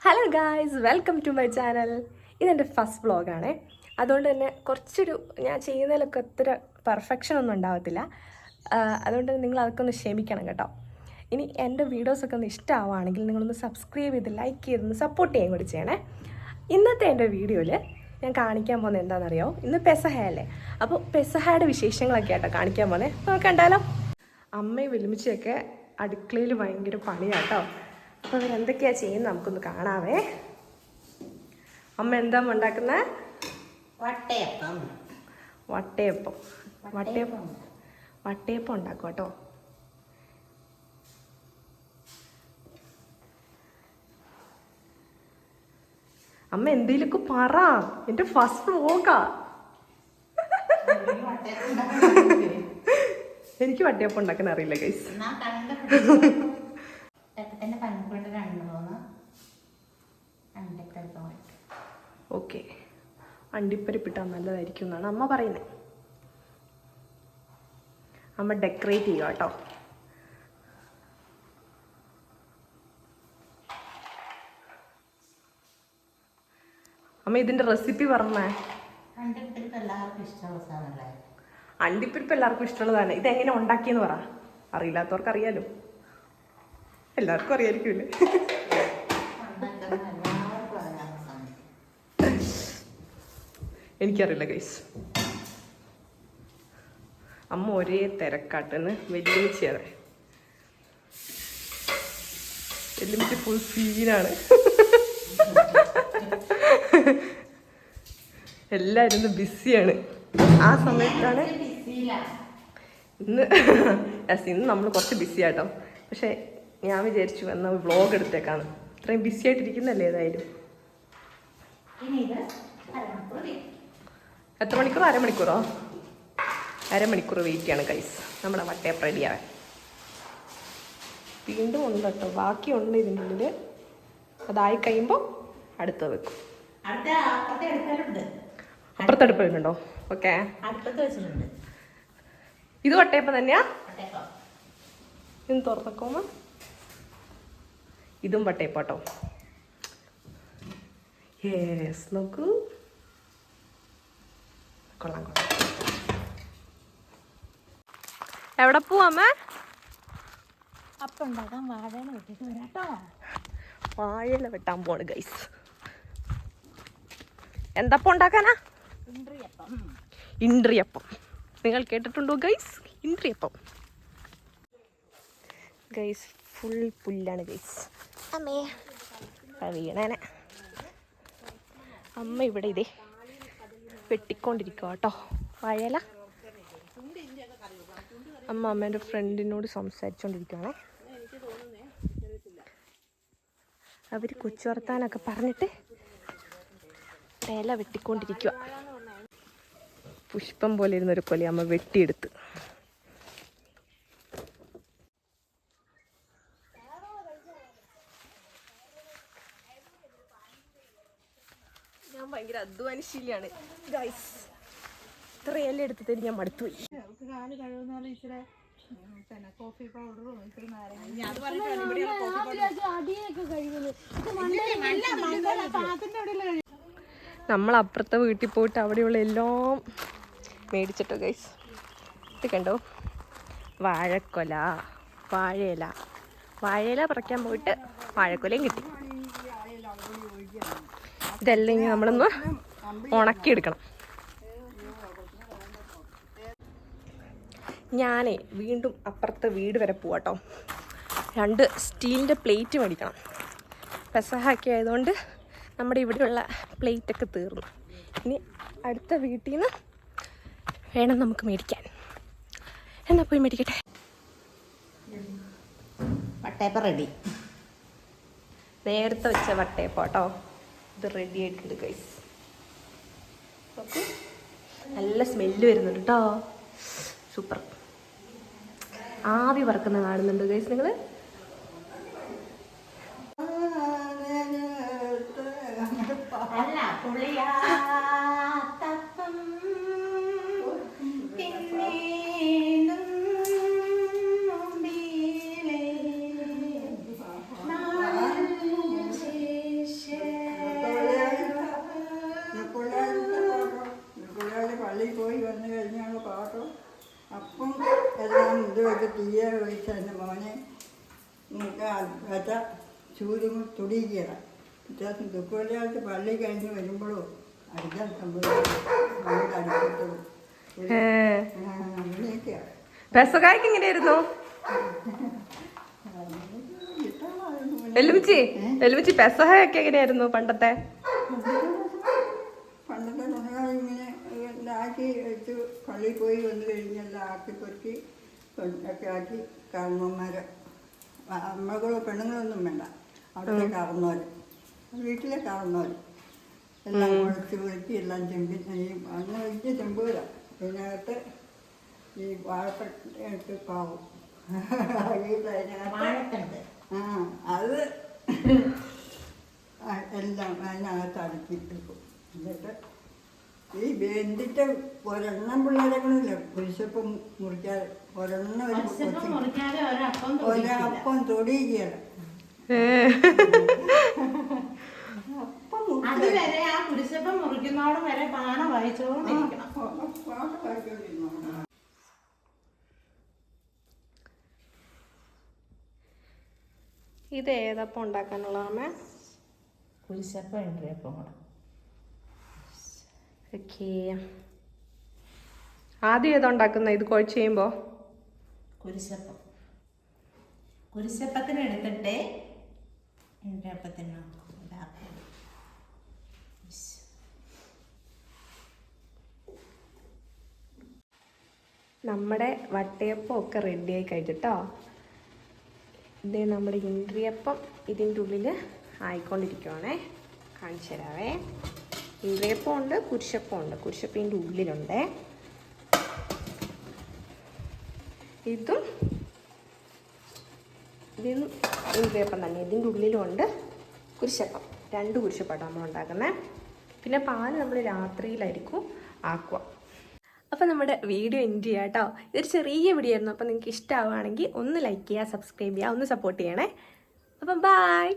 Hello guys, welcome to my channel. ഇതെൻ്റെ first വ്ളോഗാണേ. അതുകൊണ്ട് തന്നെ കുറച്ചൊരു ഞാൻ ചെയ്യുന്നതിലൊക്കെ അത്ര പെർഫെക്ഷൻ ഒന്നും ഉണ്ടാകത്തില്ല. അതുകൊണ്ട് നിങ്ങൾ അതൊക്കെ ഒന്ന് ക്ഷമിക്കണം കേട്ടോ. ഇനി എൻ്റെ വീഡിയോസൊക്കെ ഒന്ന് ഇഷ്ടമാവുകയാണെങ്കിൽ നിങ്ങളൊന്ന് സബ്സ്ക്രൈബ് ചെയ്ത് ലൈക്ക് ചെയ്തൊന്ന് സപ്പോർട്ട് ചെയ്യാൻ കൂടി ചെയ്യണേ. ഇന്നത്തെ എൻ്റെ വീഡിയോയിൽ ഞാൻ കാണിക്കാൻ പോകുന്നത് എന്താണെന്നറിയോ? ഇന്ന് പെസഹയല്ലേ. അപ്പോൾ പെസഹയുടെ വിശേഷങ്ങളൊക്കെ ആയിട്ടോ കാണിക്കാൻ പോകുന്നത്. നമുക്ക് കണ്ടാലോ. അമ്മയും വെല്ലുമിച്ചയൊക്കെ അടുക്കളയിൽ ഭയങ്കര പണിയാട്ടോ. അപ്പോൾ അവരെന്തൊക്കെയാണ് ചെയ്യുന്നത് നമുക്കൊന്ന് കാണാവേ. അമ്മ എന്താ ഉണ്ടാക്കുന്നത്? വട്ടയപ്പം ഉണ്ടാക്കും കേട്ടോ. അമ്മ എന്തെങ്കിലുമൊക്കെ പറ, എൻ്റെ ഫസ്റ്റ് വ്ളോഗാ. എനിക്ക് വട്ടയപ്പം ഉണ്ടാക്കാൻ അറിയില്ല ഗൈസ്. ഓക്കെ, അണ്ടിപ്പരിപ്പിട്ടാൽ നല്ലതായിരിക്കും എന്നാണ് അമ്മ പറയുന്നത്. അമ്മ ഡെക്കറേറ്റ് ചെയ്യുക കേട്ടോ. അമ്മ ഇതിൻ്റെ റെസിപ്പി പറഞ്ഞേ. അണ്ടിപ്പരിപ്പ് എല്ലാവർക്കും ഇഷ്ടമുള്ളതാണ്. ഇതെങ്ങനെ ഉണ്ടാക്കിയെന്ന് പറ. അറിയില്ലാത്തവർക്ക് അറിയാലോ, എല്ലാവർക്കും അറിയായിരിക്കുമല്ലേ. എനിക്കറിയില്ല ഗൈസ്. അമ്മ ഒരേ തിരക്കാട്ടെന്ന് വെല്ലുമിച്ചിയാണ്. വെല്ലുമിച്ച് ഫുൾ സീനാണ്. എല്ലാവരും ഇന്ന് ബിസിയാണ്. ആ സമയത്താണ് ഇന്ന് നമ്മൾ കുറച്ച് ബിസി ആട്ടോ. പക്ഷെ ഞാൻ വിചാരിച്ചു എന്നാൽ വ്ളോഗ് എടുത്തേക്കാണ്. ഇത്രയും ബിസി ആയിട്ടിരിക്കുന്നല്ലേ. ഏതായാലും എത്ര മണിക്കൂർ? അരമണിക്കൂറോ? അരമണിക്കൂർ വെയിറ്റ് ചെയ്യണം ഗൈസ് നമ്മുടെ വട്ടയപ്പം റെഡിയാവാൻ. വീണ്ടും ഉണ്ട് കേട്ടോ, ബാക്കിയുണ്ട് ഇതിൻ്റെ ഉള്ളിൽ. അതായി കഴിയുമ്പോൾ അടുത്ത് വെക്കും. അപ്പുറത്ത് അടുപ്പ് വരുന്നുണ്ടോ? ഓക്കെ, ഇത് വട്ടയപ്പം തന്നെയാ. ഇത് തുറന്നേക്കോമ. ഇതും വട്ടയപ്പം കേട്ടോ. യെസ്, നോക്കൂ. കൊള്ളാം. എവിടെ പോവാമ്മ? അപ്പം ഉണ്ടാക്കാൻ വാഴയില വെട്ടിട്ട് വരാട്ടോ. വാഴയില വെട്ടാൻ പോണ് ഗൈസ്. എന്തപ്പം ഉണ്ടാക്കാനാ? ഇൻട്രിയപ്പം. നിങ്ങൾ കേട്ടിട്ടുണ്ടോ ഗൈസ്? ഇൻട്രിയപ്പം ഗൈസ്. ഫുൾ പുല്ലാണ് ഗൈസ്. അമ്മേ വീണേനെ. അമ്മ ഇവിടെ ഇതേ വെട്ടിക്കൊണ്ടിരിക്കുക കേട്ടോ വാഴയില. അമ്മ അമ്മേൻ്റെ ഫ്രണ്ടിനോട് സംസാരിച്ചോണ്ടിരിക്കുകയാണേ. അവർ കൊച്ചു വർത്താനൊക്കെ പറഞ്ഞിട്ട് ഇല വെട്ടിക്കൊണ്ടിരിക്കുക. പുഷ്പം പോലെ ഇരുന്നൊരു കൊല അമ്മ വെട്ടിയെടുത്ത്. ഞാൻ ഭയങ്കര അധ്വാനശീലിയാണ് ഗൈസ്. ഇത്ര ഇല എടുത്തിട്ട് ഞാൻ മടുത്തുപോയി. നമ്മൾ അപ്പുറത്തെ വീട്ടിൽ പോയിട്ട് അവിടെയുള്ള എല്ലാം മേടിച്ചിട്ടോ ഗൈസ്. ഇത് കണ്ടോ, വാഴക്കൊല, വാഴയില പറിക്കാൻ പോയിട്ട് വാഴക്കൊലയും കിട്ടി. ഇതെല്ലാം ഇനി നമ്മളൊന്ന് ഉണക്കിയെടുക്കണം. ഞാനേ വീണ്ടും അപ്പുറത്തെ വീട് വരെ പോവാട്ടോ. 2 സ്റ്റീലിൻ്റെ പ്ലേറ്റ് മേടിക്കണം. പെസഹയൊക്കെ ആയതുകൊണ്ട് നമ്മുടെ ഇവിടെയുള്ള പ്ലേറ്റൊക്കെ തീർന്നു. ഇനി അടുത്ത വീട്ടിൽ നിന്ന് വേണം നമുക്ക് മേടിക്കാൻ. എന്നാൽ പോയി മേടിക്കട്ടെ. വട്ടയപ്പം റെഡി. നേരത്തെ വെച്ച വട്ടയപ്പം കേട്ടോ. ഇത് റെഡി ആയിട്ടുണ്ട് ഗൈസ്. ഓക്കെ, നല്ല സ്മെല്ല് വരുന്നുണ്ട് കേട്ടോ. സൂപ്പർ. ആവി പറക്കുന്ന കാണുന്നുണ്ട് ഗൈസ് നിങ്ങൾ. ദിവസം എൻ്റെ മോനെ വെച്ച ചൂരും തുടിയിക്കുക. വ്യത്യാസം ദുഃഖവെള്ളിയാഴ്ച പള്ളി കഴിഞ്ഞ് വരുമ്പോഴും അടിക്കാൻ സംഭവിക്കും. അടിക്കത്തുള്ളൂ അങ്ങനെയൊക്കെയാണ്. പെസകായ്ക്ക് എങ്ങനെയായിരുന്നു? എലുമിച്ചി പെസഹയൊക്കെ എങ്ങനെയായിരുന്നു പണ്ടത്തെ? പണ്ടത്തെ ഇങ്ങനെ ആക്കി വെച്ച് പള്ളിയിൽ പോയി വന്നു കഴിഞ്ഞെല്ലാം ആക്കിപ്പൊരുക്കി ഒക്കെ ആക്കി കാരണവന്മാർ അമ്മകളോ പെണ്ണുങ്ങളൊന്നും വേണ്ട, അവിടുത്തെ കാരണവർ, വീട്ടിലെ കാരണവർ എല്ലാം കുഴച്ച് പൊരുക്കി എല്ലാം അന്ന് വലിയ ചെമ്പൂര ഇതിനകത്ത് ഈ വാഴപ്പെട്ട് പാവും അത് എല്ലാം അതിനകത്ത് അടുക്കി എടുക്കും. എന്നിട്ട് ഈ വെന്തിട്ട് ഒരെണ്ണം പിള്ളേരെ കൊണ്ടില്ല കുരിശപ്പം മുറിക്കാതെ ഒരെണ്ണം ഒരപ്പം തൊടിയിക്കുകയാണ്. അതുവരെ ആ കുരിശപ്പം മുറിക്കുന്നോടും വരെ പാണ വായിച്ചോണ്ടിരിക്കണം. ഇത് ഏതപ്പം ഉണ്ടാക്കാനുള്ള അമ്മ? കുരിശപ്പം ഇണ്ടപ്പം കൂടെ. ഓക്കേ, ആദ്യം ഏതാ ഉണ്ടാക്കുന്ന? ഇത് കുഴച്ച് ചെയ്യുമ്പോൾ കുരിശപ്പം കുരിശപ്പത്തിന് എടുത്തിട്ടേ ഇണ്ടപ്പത്തിന് നമ്മുടെ വട്ടയപ്പം ഒക്കെ റെഡിയായി കഴിഞ്ഞിട്ടോ. ഇതേ നമ്മുടെ ഇൻട്രിയപ്പം ഇതിൻ്റെ ഉള്ളിൽ ആയിക്കൊണ്ടിരിക്കുവാണേ. കാണിച്ചു തരാവേ. ഇൻട്രിയപ്പം ഉണ്ട്, കുരിശപ്പം ഉണ്ട്. കുരിശപ്പം ഇതിൻ്റെ ഉള്ളിലുണ്ടേ. ഇതും ഇൻട്രിയപ്പം തന്നെ, ഇതിൻ്റെ ഉള്ളിലുണ്ട് കുരിശപ്പം. 2 കുരിശപ്പാണ് നമ്മൾ ഉണ്ടാക്കുന്നത്. പിന്നെ പാല് നമ്മൾ രാത്രിയിലായിരിക്കും ആക്കുക. അപ്പോൾ നമ്മുടെ വീഡിയോ എൻഡ് ചെയ്യാം കേട്ടോ. ഇതൊരു ചെറിയ വീഡിയോ ആയിരുന്നു. അപ്പോൾ നിങ്ങൾക്ക് ഇഷ്ടമാവുകയാണെങ്കിൽ ഒന്ന് ലൈക്ക് ചെയ്യുക, സബ്സ്ക്രൈബ് ചെയ്യുക, ഒന്ന് സപ്പോർട്ട് ചെയ്യണേ. അപ്പം ബൈ.